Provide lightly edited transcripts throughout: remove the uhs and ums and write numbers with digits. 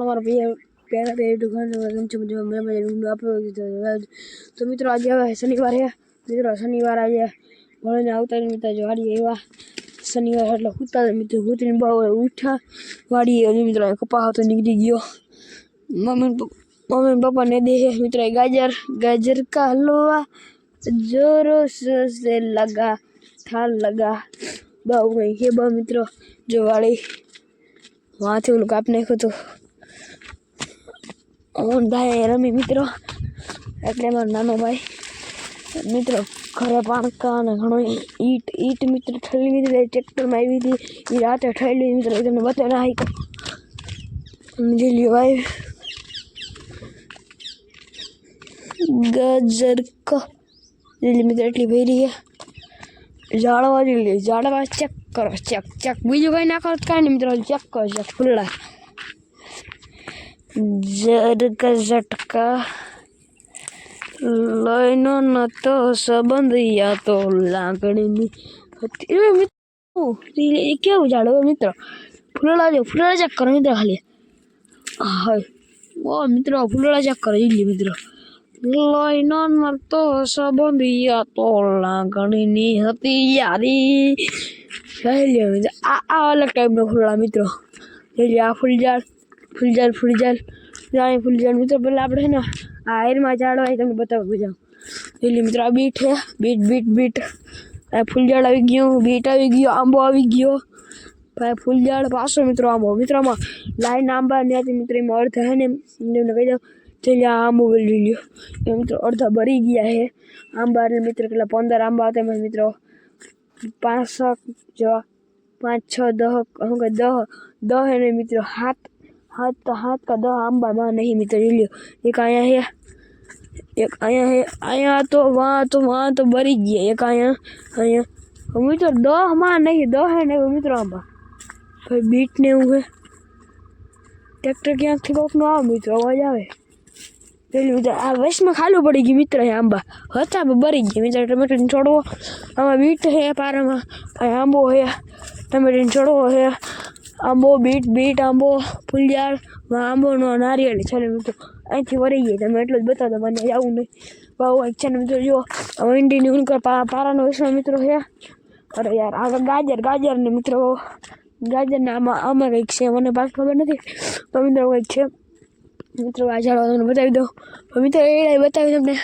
हमारा भैया प्यारा प्यारी दुकान तो मित्रों आज शनिवार है मित्रों शनिवार आज भले आवता मित्र वाड़ी एवं शनिवार એટલે ઉતા મિત્ર ઉતરીને બહુ ઉઠા વાડી મિત્ર કપા હતો નીકળી ગયો મમ્મી पापा ने दे मित्र गाजर का हलवा जोरों से लगा था लगा बहु गई है बहु मित्र जो वाड़ी वहाँ थे उन कापने को तो भाई रमी मित्र એટલે મારો નાનો ભાઈ મિત્ર ઘરે પાણકા અને ઘણો ઈટ મિત્ર ઠલી લીધી ટ્રેક્ટરમાં આવી હતી એ રાતે ઠલી મિત્ર તમને બતાવીને આવી જોઈ ભાઈ गाजर का मित्र એટલી ભરી है જાળવા જોઈ જાળવા ચેક કરો ચેક ચેક બીજું કઈ ના કરો કાંઈ નહીં મિત્રો ચેક કરો ચેક ફૂલડા જર का झटका લઈનો નતો સંબંધ યા તો લાગણીની હતી એ મિત્રો એ કેવું જાળવો મિત્રો ફૂલડા ચેક કરો મિત્રો ખાલી હા ઓ મિત્રો ફૂલડા ચેક કરો જોઈ મિત્રો લઈનો નતો સંબંધ યા તો લાગણીની હતી યારી આ અલગ ટાઈપનો ફૂલડા મિત્રો જોઈ આ ફૂલઝાડ મિત્રો પેલા આપણે છે ને આ આયરમાં ઝાડવા તમને બતાવું બધા એટલે મિત્રો આ બીટ છે બીટ આ ફૂલઝાડ આવી ગયું બીટ આવી ગયો આંબો આવી ગયો ભાઈ ફૂલઝાડ પાછો મિત્રો આમાં લાઈન આંબા ત્યાંથી મિત્રો એમાં અડધા છે ને એમને કહી દઉં એટલે આ આંબો લઈ લ્યો એ મિત્રો અડધા ભરી ગયા છે આંબા એટલે મિત્રો કેટલા 15 આંબા હતા એમાં મિત્રો 5 જેવા 5 6 10 એને મિત્રો હાથ का 10 आंबा मां नहीं मित्र लियो एक आया है आया तो वहाँ तो भरी गया एक आया मित्र 10 मां नहीं 10 है नहीं मित्र आंबा फिर बीट ने हुए ट्रैक्टर क्या थी कोक नो मित्र अवाज आवे પેલી મિત્ર આ વશમાં ખાલું પડી ગયું મિત્ર આંબા હતા ભરી ગયા મિત્ર ટમેટાને છોડવો આમાં બીટ છે પારામાં આંબો છે ટમેટાને છોડવો છે આંબો બીટ આંબો ફૂલઝાડ આંબોનો નારિયેળ ચાલે મિત્રો અહીંથી વળી ગઈ તમે એટલું જ બતાવો મને આવું નહીં બહુ એક છે ને મિત્રો જો ઈંડીની ઉનકર પારાનો વિષય મિત્રો છે અરે યાર આગળ ગાજર ને મિત્રો ગાજરને આમાં કંઈક છે મને પાક ખબર નથી તો મિત્રો કંઈક છે મિત્રો આ ઝાડવા તમને બતાવી દઉં તો મિત્રો એ બતાવી તમને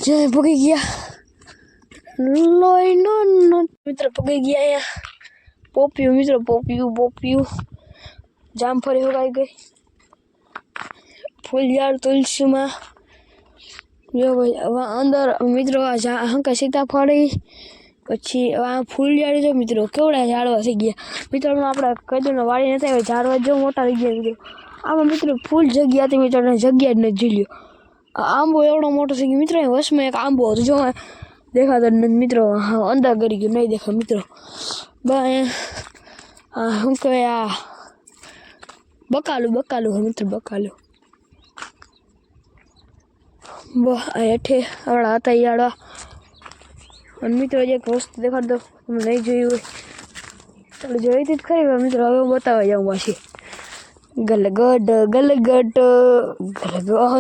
જે પગી ગયા લોહીનો મિત્રો પગી ગયા અહીંયા પોપિયું મિત્રો પોપિયું જામફળી ઉગાઈ ગઈ ફૂલઝાડ તુલસીમાં જો ભાઈ અંદર મિત્રો હંકા સીતાફળી પછી આ ફૂલઝાડ જો મિત્રો કેવડા ઝાડવા થઈ ગયા મિત્રો આપણે કદું વાડી નથી આવ્યા ઝાડવા જો મોટા થઈ ગયા મિત્રો આમાં મિત્રો ફૂલ જગ્યા હતી મિત્રો જગ્યા જ નથી ઝીલ્યો આંબો એવડો મોટો થઈ ગયો મિત્રો વસમાં એક આંબો હતો જો દેખાતો મિત્રો અંદર કરી ગયો નહીં દેખા મિત્રો શું કહેવાય આ બકાલું મિત્ર બકાલું હેઠે આવડા હતા યાળા અને મિત્રો એક વસ્તુ દેખાડ દો તમે નહીં જોયું હોય ચાલો જોઈ હતી જ ખરી મિત્રો હવે હું બતાવવા જાઉં પાછી ગલગડ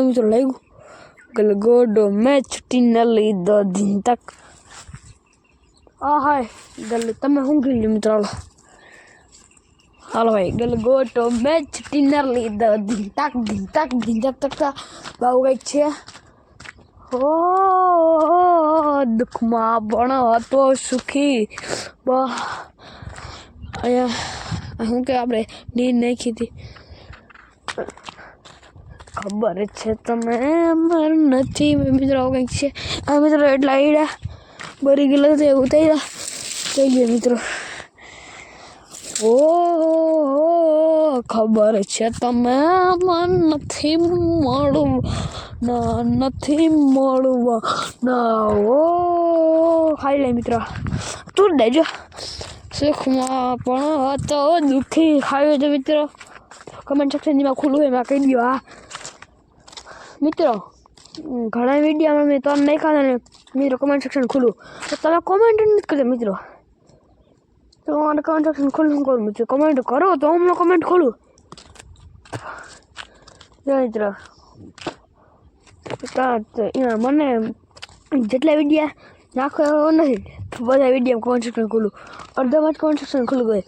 મિત્રો લાગ્યું ગલગોડો મેં છૂટી ન લીધો દિન તક હાય તમે શું ગયું મિત્રો હાલો ભાઈ ગલગોટો મેં છૂટી ન લીધો દિન તક તક બહુ કંઈક છે હો દુઃખમાં પણ હતો સુખી અહીંયા શું કે આપણે નીર નાખી હતી ખબર છે તમે મર નથી મિત્રો કંઈક છે આ મિત્રો એટલા ઈડા ભરી ગયેલા હતા એવું થઈ ગયા મિત્રો ઓ ખબર છે તમે મન નથી મળવા ના ઓ ખાઈ લે મિત્રો તું દેજો સુખમાં પણ હતો દુઃખી ખાયો છે મિત્રો કમેન્ટ સેક્શનમાં ખુલ્લું હોય એમાં કહી દો હા મિત્રો ઘણા વિડીયોમાં મેં તો નહીં ખાતા ને મિત્રો કમેન્ટ સેક્શન ખુલ્લું તો તમે કોમેન્ટ નથી કરતા મિત્રો તો મારે કમેન્ટ સેક્શન ખુલ્લું કરું મિત્રો કમેન્ટ કરો તો હું કમેન્ટ ખોલું મિત્રો મને જેટલા વિડીયા નાખો એવો નથી, બધા વિડીયો કોન્સ્ટ્રક્શન ખુલ્લું, અડધામાં જ કોન્સ્ટ્રક્શન ખુલ્લું ગયું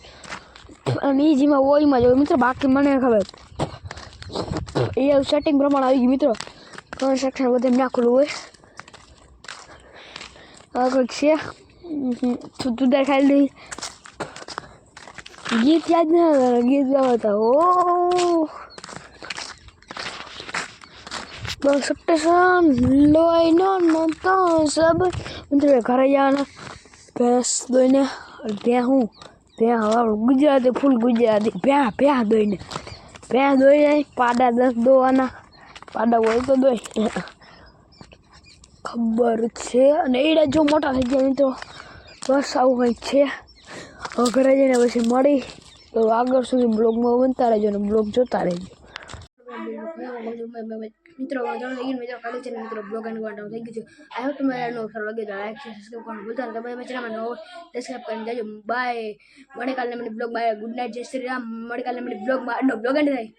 અને એ જેમાં ઓઈમાં જોયું મિત્રો. બાકી મને ખબર એ સેટિંગ પ્રમાણે આવી ગયું મિત્રો. કોન્સ્ટ્રક્શન બધે ના ખુલ્લું હોય. આગળ છે તુદાર ખાલી ગીત યાદ ના ગીત ગાતા. ઓ સપ્ટેશન લોહી નો તો સબ મિત્રો ઘરે જવાના ભેંસ દોઈને ભેં ગુજરાતી ફૂલ ગુજરાતી ભેં દોઈને પાડા 10 દોવાના. પાડા હોય તો દોય ખબર છે. અને એડા જો મોટા થઈ ગયા મિત્રો. બસ આવું કંઈક છે. હવે ઘરે જઈને પછી મળી તો આગળ સુધી બ્લોગમાં બનતા રહેજો અને બ્લોગ જોતા રહેજો મિત્રો. કાલે છે મિત્રો બ્લોગ એન્ડ વાંટા થઈ ગયું છે. આઈ હોપ તમને સારું લાગે તો લાઈક સબસ્ક્રાઈબ કરવાનું ભૂલતા નહીં. તમે ચેનલમાં નવો સબસ્ક્રાઈબ કરીને જજો. બાય. મળે કાલે મને બ્લોગ બાય. ગુડ નાઇટ, જય શ્રી રામ. મળે કાલે મને બ્લોગમાં બ્લોગ એન્ડ થાય.